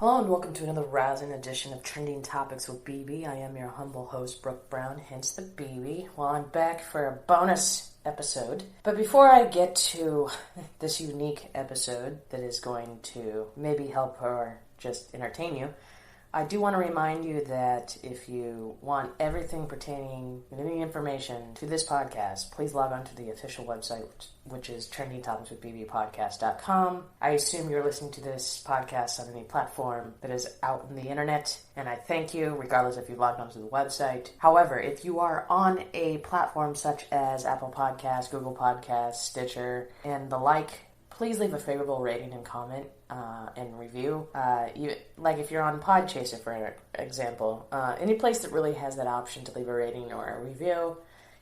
Hello and welcome to another rousing edition of Trending Topics with BB. I am your humble host, Brooke Brown, hence the BB. Well, I'm back for a bonus episode. But before I get to this unique episode that is going to maybe help or just entertain you, I do want to remind you that if you want everything pertaining, any information to this podcast, please log on to the official website, which is trendingtopicswithbbpodcast.com. I assume you're listening to this podcast on any platform that is out in the internet, and I thank you, regardless if you logged onto the website. However, if you are on a platform such as Apple Podcasts, Google Podcasts, Stitcher, and the like, please leave a favorable rating and comment and review. If you're on Podchaser, for example, any place that really has that option to leave a rating or a review,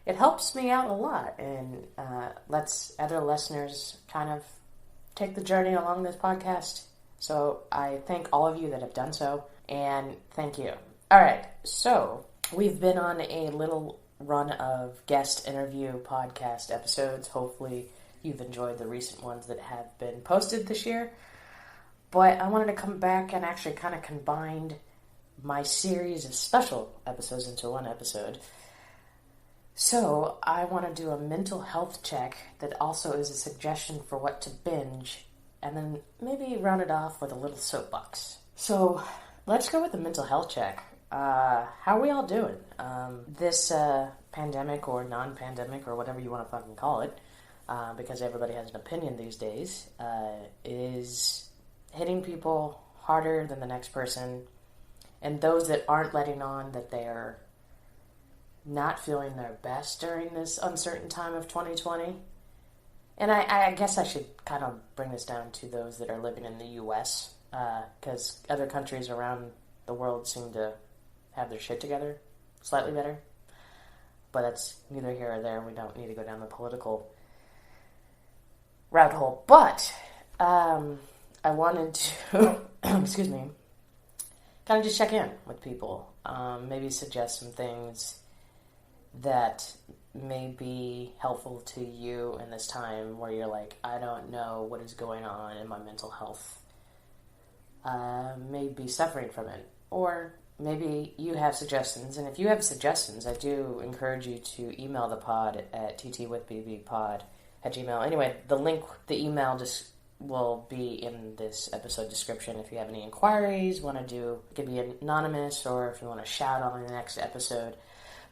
it helps me out a lot and lets other listeners kind of take the journey along this podcast. So I thank all of you that have done so, and thank you. All right, so we've been on a little run of guest interview podcast episodes. Hopefully you've enjoyed the recent ones that have been posted this year. But I wanted to come back and actually kind of combine my series of special episodes into one episode. So I want to do a mental health check that also is a suggestion for what to binge, and then maybe round it off with a little soapbox. So let's go with the mental health check. How are we all doing? This pandemic or non-pandemic or whatever you want to fucking call it, because everybody has an opinion these days, is hitting people harder than the next person, and those that aren't letting on that they're not feeling their best during this uncertain time of 2020. And I guess I should kind of bring this down to those that are living in the U.S., because other countries around the world seem to have their shit together slightly better. But that's neither here or there. We don't need to go down the political rabbit hole. But I wanted to, excuse me, kind of just check in with people. Maybe suggest some things that may be helpful to you in this time where you're like, I don't know what is going on in my mental health. May be suffering from it. Or maybe you have suggestions. And if you have suggestions, I do encourage you to email the pod at ttwithbbpod@gmail. Anyway, the link, the email just will be in this episode description if you have any inquiries, want to it could be anonymous, or if you want to shout on the next episode.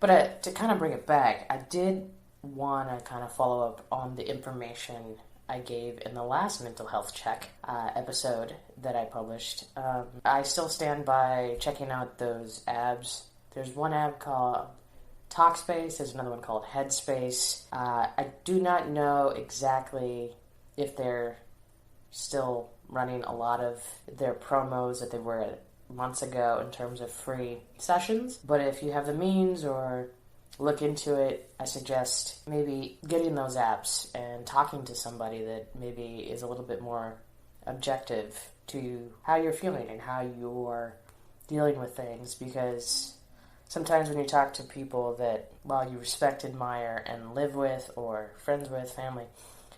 But to kind of bring it back, I did want to kind of follow up on the information I gave in the last mental health check episode that I published. I still stand by checking out those apps. There's one app called Talkspace, there's another one called Headspace. I do not know exactly if they're still running a lot of their promos that they were months ago in terms of free sessions. But if you have the means or look into it, I suggest maybe getting those apps and talking to somebody that maybe is a little bit more objective to how you're feeling and how you're dealing with things. Because sometimes when you talk to people that, while you respect, admire, and live with, or friends with, family,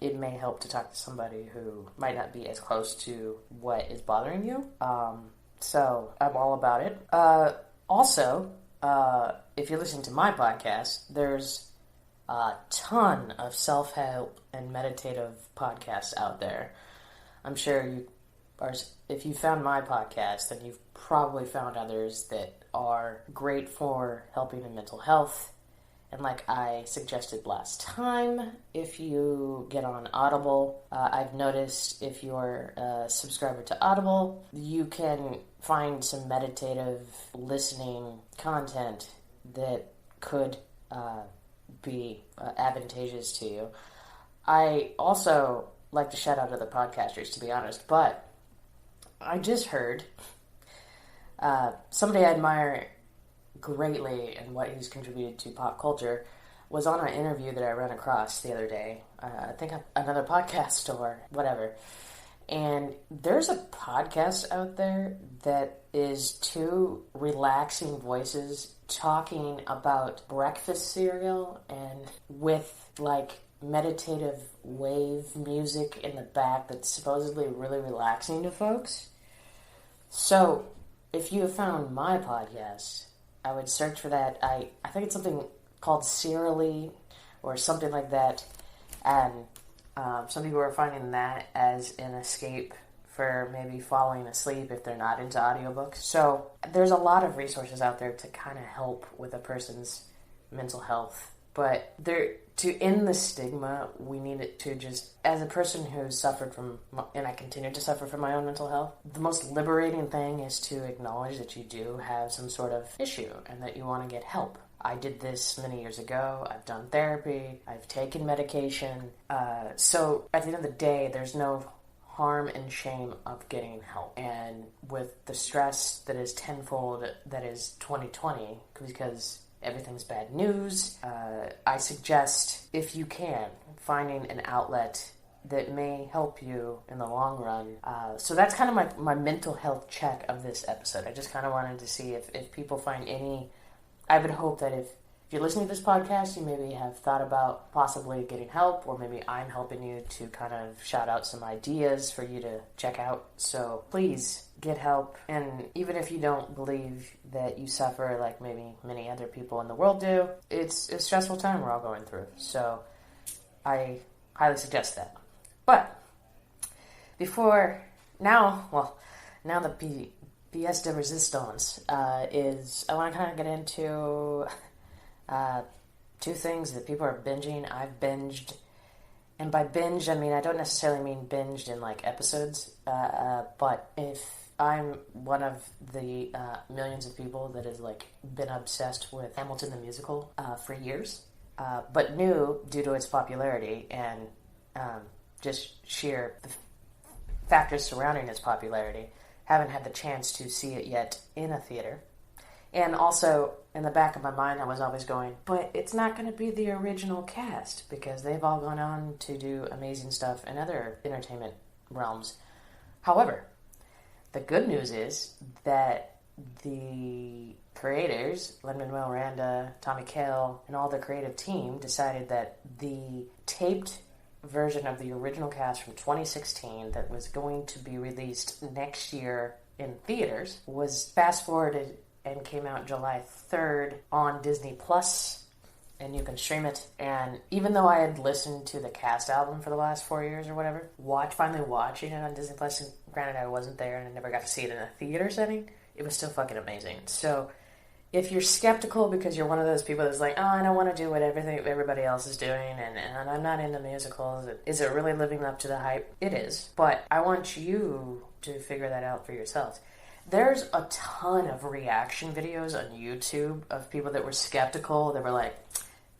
it may help to talk to somebody who might not be as close to what is bothering you. So I'm all about it. Also, if you're listening to my podcast, there's a ton of self-help and meditative podcasts out there. I'm sure if you found my podcast, then you've probably found others that are great for helping in mental health. And like I suggested last time, if you get on Audible, I've noticed if you're a subscriber to Audible, you can find some meditative listening content that could be advantageous to you. I also like to shout out other podcasters, to be honest, but I just heard somebody I admire greatly and what he's contributed to pop culture was on an interview that I ran across the other day. I think another podcast or whatever. And there's a podcast out there that is two relaxing voices talking about breakfast cereal and with like meditative wave music in the back that's supposedly really relaxing to folks. So, if you have found my podcast, I would search for that. I think it's something called Serially or something like that. And some people are finding that as an escape for maybe falling asleep if they're not into audiobooks. So there's a lot of resources out there to kind of help with a person's mental health. But to end the stigma, we need it to just, as a person who's suffered from, and I continue to suffer from my own mental health, the most liberating thing is to acknowledge that you do have some sort of issue and that you want to get help. I did this many years ago. I've done therapy. I've taken medication. So at the end of the day, there's no harm and shame of getting help. And with the stress that is tenfold, that is 2020, because everything's bad news, I suggest, if you can, finding an outlet that may help you in the long run. So that's kind of my mental health check of this episode. I just kind of wanted to see if people find any... I would hope that if you're listening to this podcast, you maybe have thought about possibly getting help, or maybe I'm helping you to kind of shout out some ideas for you to check out. So please get help. And even if you don't believe that you suffer like maybe many other people in the world do, it's a stressful time we're all going through. So I highly suggest that. But now the pièce de résistance is I want to kind of get into two things that people are binging. I've binged, and by binge I mean I don't necessarily mean binged in like episodes, but if I'm one of the millions of people that has like been obsessed with Hamilton the musical for years, but new due to its popularity and just sheer factors surrounding its popularity. Haven't had the chance to see it yet in a theater. And also, in the back of my mind, I was always going, but it's not going to be the original cast, because they've all gone on to do amazing stuff in other entertainment realms. However, the good news is that the creators, Lin-Manuel Miranda, Tommy Kail, and all the creative team decided that the taped version of the original cast from 2016 that was going to be released next year in theaters was fast forwarded and came out July 3rd on Disney Plus, and you can stream it. And even though I had listened to the cast album for the last 4 years or whatever, finally watching it on Disney Plus, and granted I wasn't there and I never got to see it in a theater setting, it was still fucking amazing. So if you're skeptical because you're one of those people that's like, oh, I don't want to do what everybody else is doing, and I'm not into musicals, is it really living up to the hype? It is. But I want you to figure that out for yourselves. There's a ton of reaction videos on YouTube of people that were skeptical. They were like,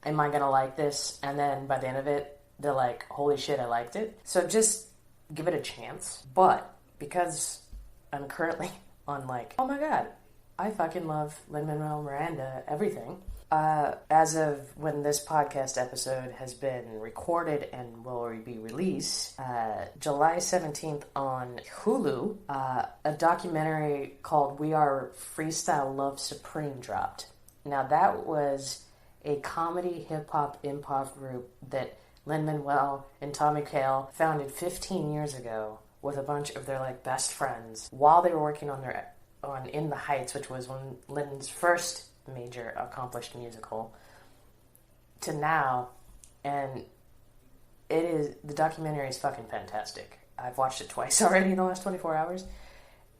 am I going to like this? And then by the end of it, they're like, holy shit, I liked it. So just give it a chance. But because I'm currently on like, oh my god, I fucking love Lin-Manuel Miranda, everything. As of when this podcast episode has been recorded and will be released, July 17th on Hulu, a documentary called We Are Freestyle Love Supreme dropped. Now that was a comedy hip-hop improv group that Lin-Manuel and Tommy Kail founded 15 years ago with a bunch of their like best friends while they were working on In the Heights, which was one Lynn's first major accomplished musical, to now. And the documentary is fucking fantastic. I've watched it twice already in the last 24 hours,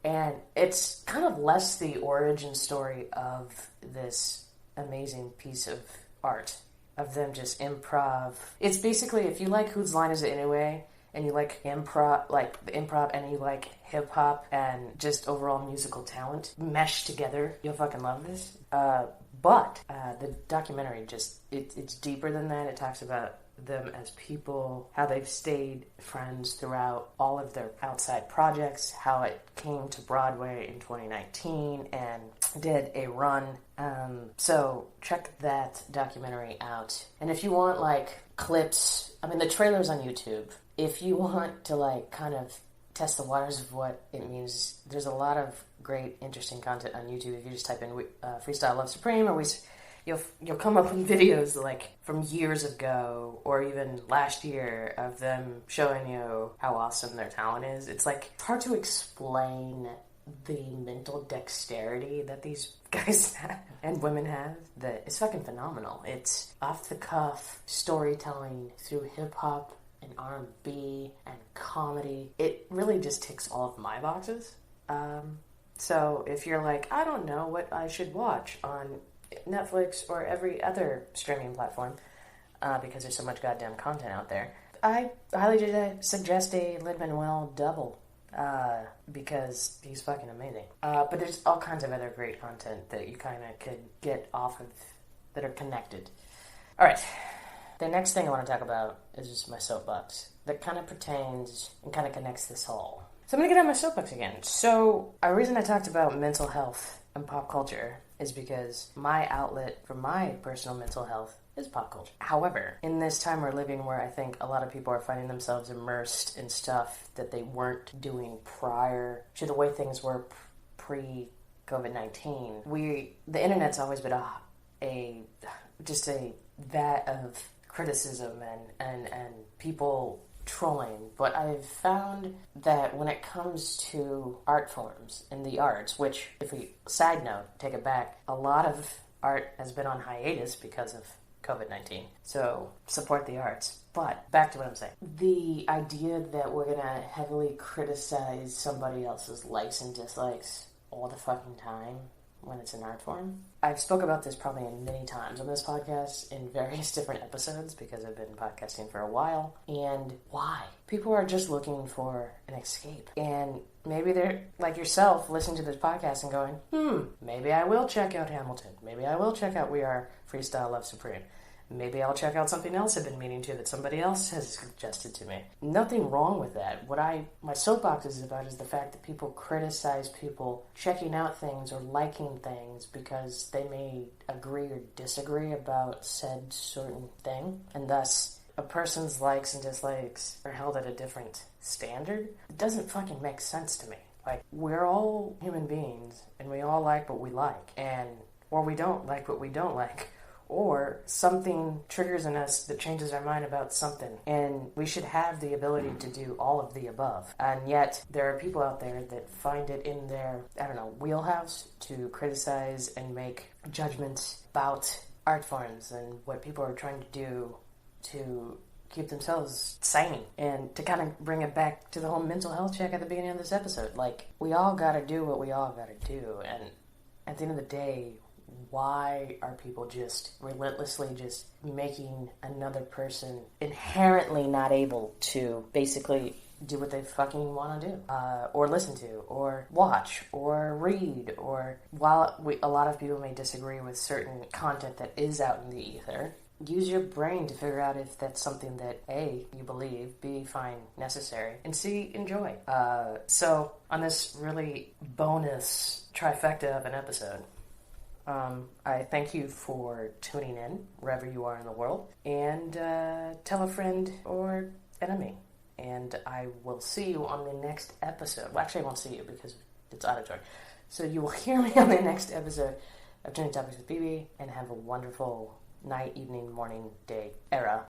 and it's kind of less the origin story of this amazing piece of art of them just improv. It's basically, if you like Whose Line Is It Anyway, and you like improv, and you like hip-hop and just overall musical talent meshed together, you'll fucking love this. But the documentary it's deeper than that. It talks about them as people, how they've stayed friends throughout all of their outside projects, how it came to Broadway in 2019 and did a run. So check that documentary out. And if you want like clips, I mean the trailer's on YouTube. If you want to like kind of test the waters of what it means, there's a lot of great interesting content on YouTube. If you just type in Freestyle Love Supreme, or you'll come up with videos like from years ago or even last year of them showing you how awesome their talent is. It's like hard to explain the mental dexterity that these guys have and women have that is fucking phenomenal. It's off the cuff storytelling through hip hop and R&B and comedy. It really just ticks all of my boxes. So if you're like, I don't know what I should watch on Netflix or every other streaming platform, because there's so much goddamn content out there, I highly suggest a Lin-Manuel double, because he's fucking amazing. But there's all kinds of other great content that you kind of could get off of that are connected. Alright, the next thing I want to talk about is just my soapbox that kind of pertains and kind of connects this all. So I'm going to get on my soapbox again. So a reason I talked about mental health and pop culture is because my outlet for my personal mental health is pop culture. However, in this time we're living where I think a lot of people are finding themselves immersed in stuff that they weren't doing prior to the way things were pre-COVID-19. The internet's always been a vat of criticism and people trolling, but I've found that when it comes to art forms in the arts, which, if we side note, take it back, a lot of art has been on hiatus because of COVID-19. So support the arts. But back to what I'm saying. The idea that we're gonna heavily criticize somebody else's likes and dislikes all the fucking time when it's an art form. I've spoke about this probably many times on this podcast in various different episodes because I've been podcasting for a while. And why? People are just looking for an escape. And maybe they're like yourself listening to this podcast and going, maybe I will check out Hamilton. Maybe I will check out We Are Freestyle Love Supreme. Maybe I'll check out something else I've been meaning to that somebody else has suggested to me. Nothing wrong with that. What my soapbox is about is the fact that people criticize people checking out things or liking things because they may agree or disagree about said certain thing, and thus a person's likes and dislikes are held at a different standard. It doesn't fucking make sense to me. Like, we're all human beings, and we all like what we like, or we don't like what we don't like. Or something triggers in us that changes our mind about something. And we should have the ability to do all of the above. And yet, there are people out there that find it in their, wheelhouse to criticize and make judgments about art forms and what people are trying to do to keep themselves sane. And to kind of bring it back to the whole mental health check at the beginning of this episode. Like, we all gotta do what we all gotta do. And at the end of the day, why are people just relentlessly just making another person inherently not able to basically do what they fucking want to do, or listen to, or watch, or read, or while a lot of people may disagree with certain content that is out in the ether, use your brain to figure out if that's something that A, you believe, B, find necessary, and C, enjoy. So on this really bonus trifecta of an episode, I thank you for tuning in wherever you are in the world, and tell a friend or enemy, and I will see you on the next episode. Well, actually I won't see you because it's auditory, so you will hear me on the next episode of Trending Topics with BB, and have a wonderful night, evening, morning, day, era.